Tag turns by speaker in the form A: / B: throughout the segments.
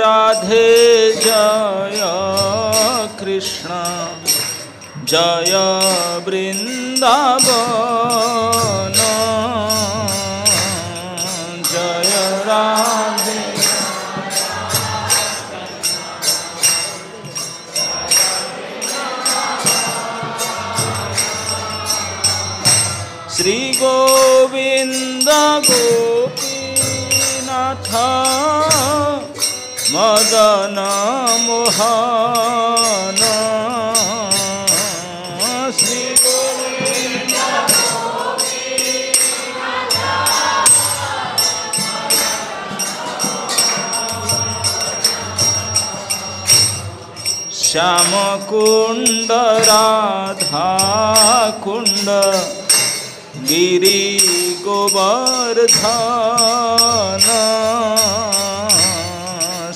A: राधे जय कृष्ण जय वृंदावन जय राधे श्री गोविंद गोपीनाथ मदन मोहन श्री गोविंद श्याम कुंड राधा कुंड गिरी गोवर्धन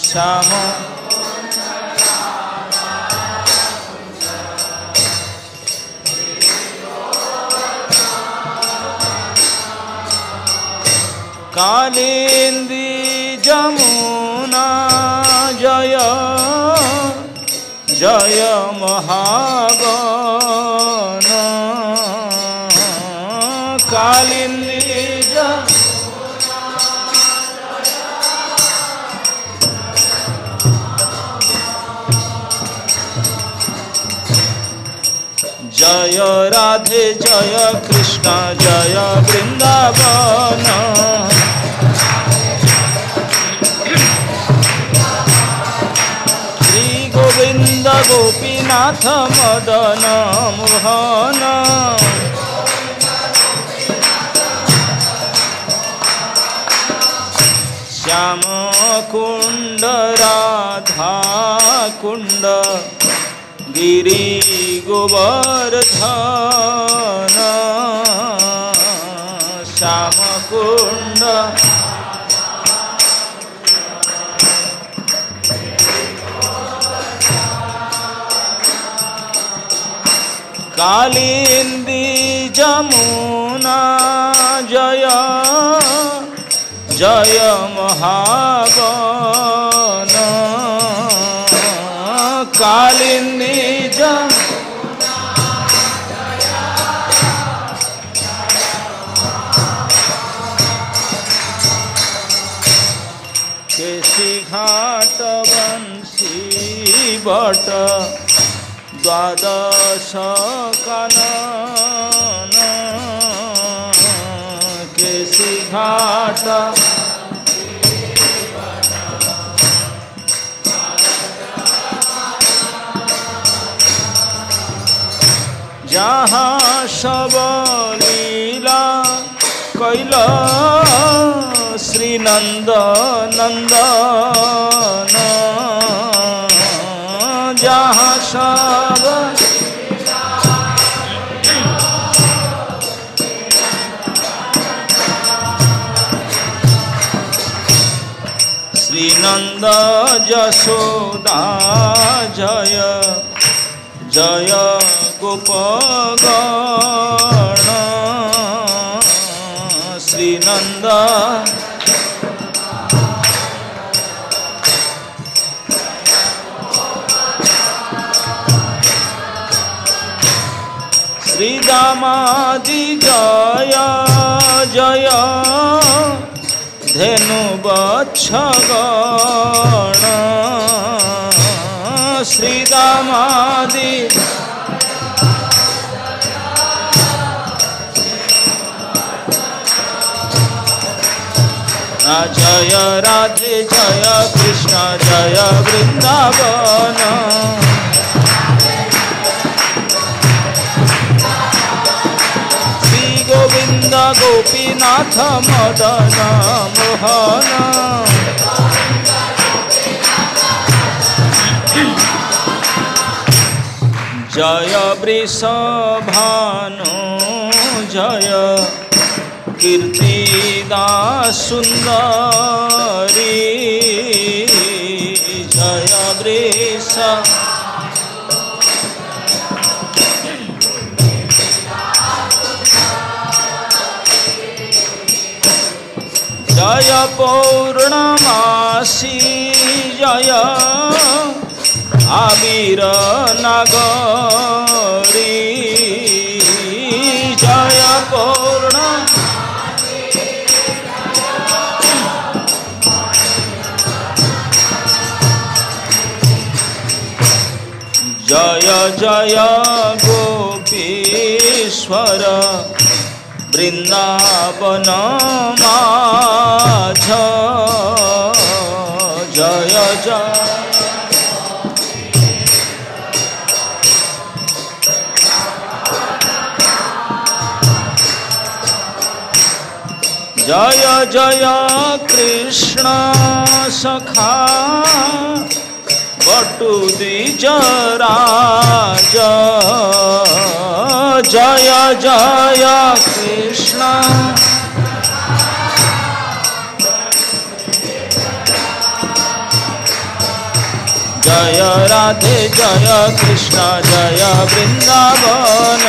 A: श्याम कालिंदी जमुना जय जय महागण कालिंदी जय राधे जय कृष्ण जय वृंदावन श्री गोविंद गोपीनाथ मदन मोहन श्याम कुंड राधा कुंड गिरी गोवर्धन श्याम कुंड कालिंदी जमुना जय जय महागण कालिंदी जमुना केसी घाट बंशी बट द्वादश कानन केसी घाट जहाँ सब लीला कैल श्री नंद नंदन जहाँ सब श्री नंद जशोदा जय जय गोपगण श्री नंद श्री दामादि जय जय धेनु बत्सगण श्री दामादि जय राधे जय कृष्ण जय वृंदावन श्री गोविंद गोपीनाथ मदन मोहन जय वृषभानु जय कीर्तिदास सुंदरी जय वृष जय पौर्णमासी जय आबिर नागरी जय पूर्ण जय जय गोपीश्वर वृंदावन माझ जय जय जय जय कृष्ण सखा बटु द्विजराज जय जय कृष्ण जय राधे जय कृष्ण जय वृंदावन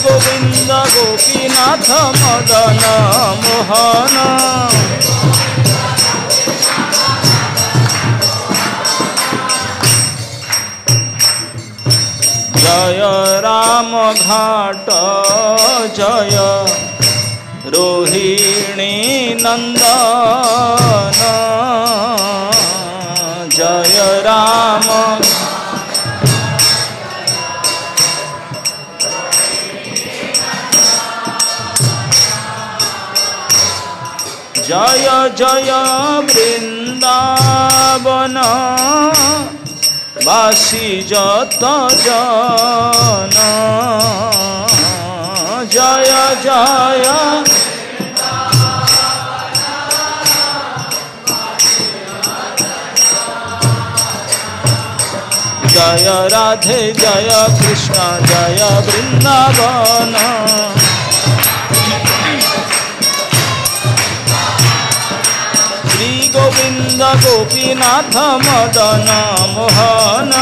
A: गोविंद गोपीनाथ मदन मोहन जय राम घाट जय रोहिणी नंदन जय राम जय जय वृंदावन वासी जत जन जय जय जय राधे जय कृष्ण जय वृंदावन गोविंद गोपीनाथ मदन मोहन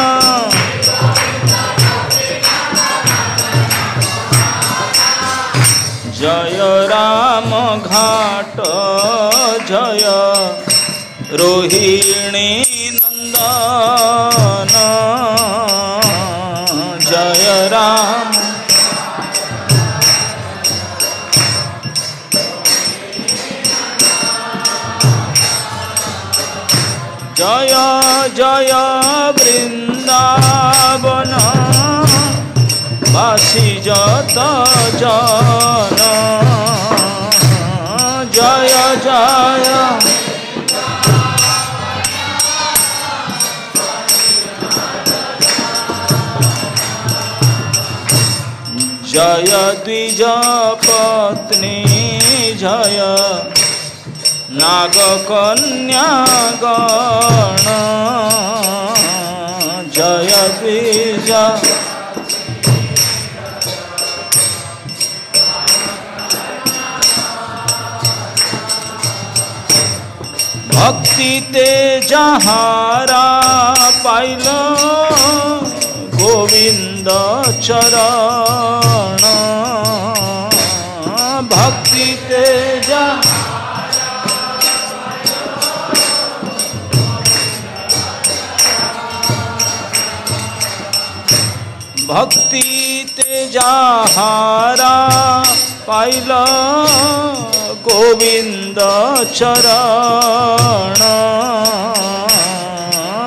A: जय राम घाट जय रोहिणी नंदन जय राम जय जय वृंदावन वासी जत जन जय जय जय द्विज पत्नी जय नागकन्यागण जय द्विज भक्ति ते जहारा पाइल गोविंद चरण भक्ति ते भक्ति ते जहारा पाइल गोविंद चरण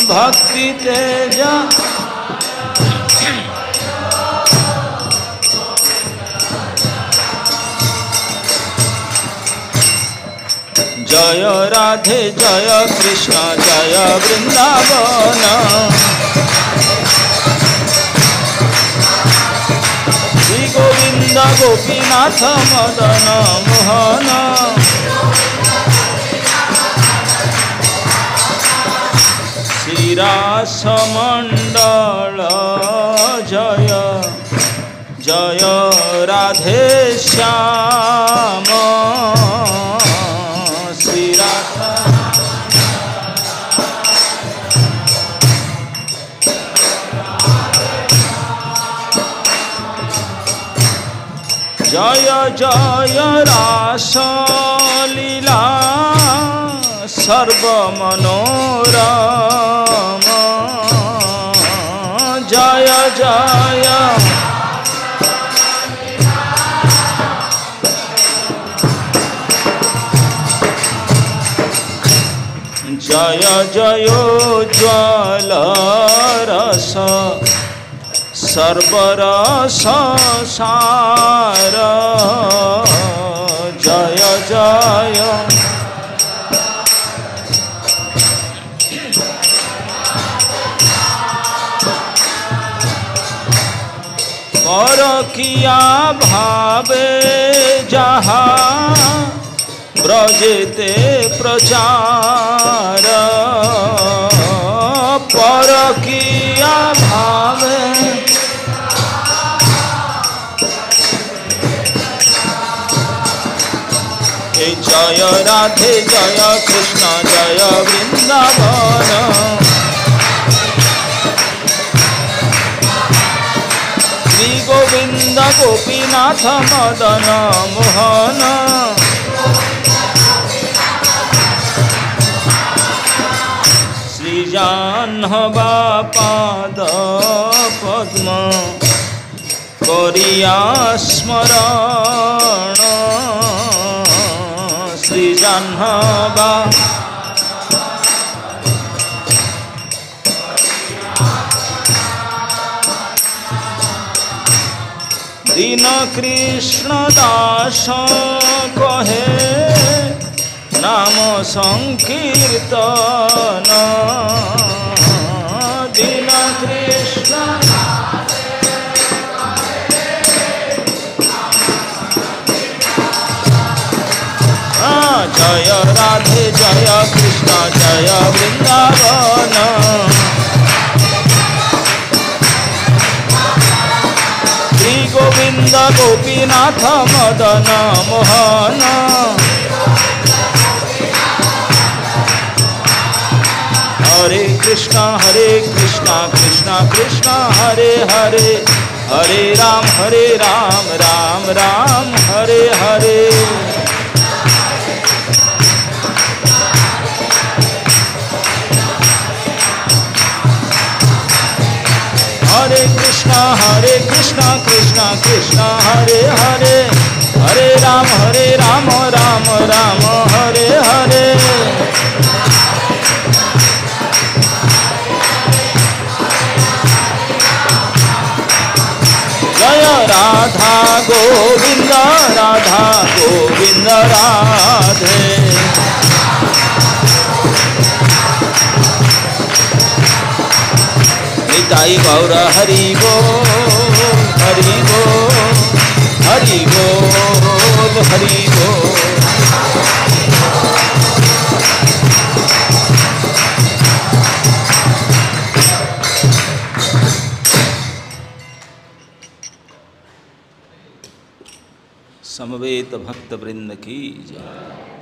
A: भक्ति ते जय राधे जय कृष्ण जय वृंदावन श्री गोविंद गोपीनाथ मदन मोहन श्रीरास मंडल जय जय राधे श्याम श्रीरास जय जय रासलीला सर्वमनोरम जय जय जय जयोज्ज्वल रस सर्वरस सार जय जय परकिया भावे जहा ब्रजेते प्रचार परकिया भावे जय राधे जय कृष्ण जय वृंदावन श्री गोविंद गोपीनाथ मदन मोहन श्री जाह्नवा पाद पद्म करिया स्मरण श्री जाह्नवा दीन कृष्ण दास कहे नाम संकीर्तन दीन कृष्ण जय राधे जय कृष्ण जय वृंदावन श्री गोविंद गोपीनाथ मदन मोहन हरे कृष्णा कृष्णा कृष्णा हरे हरे हरे राम राम राम हरे हरे हरे कृष्णा कृष्णा कृष्णा हरे हरे हरे राम राम राम हरे हरे जय राधा गोविंद राधे निताई गौर हरि बोल हरि बोल हरि बोल हरि बोल समवेत भक्त वृंद की जय।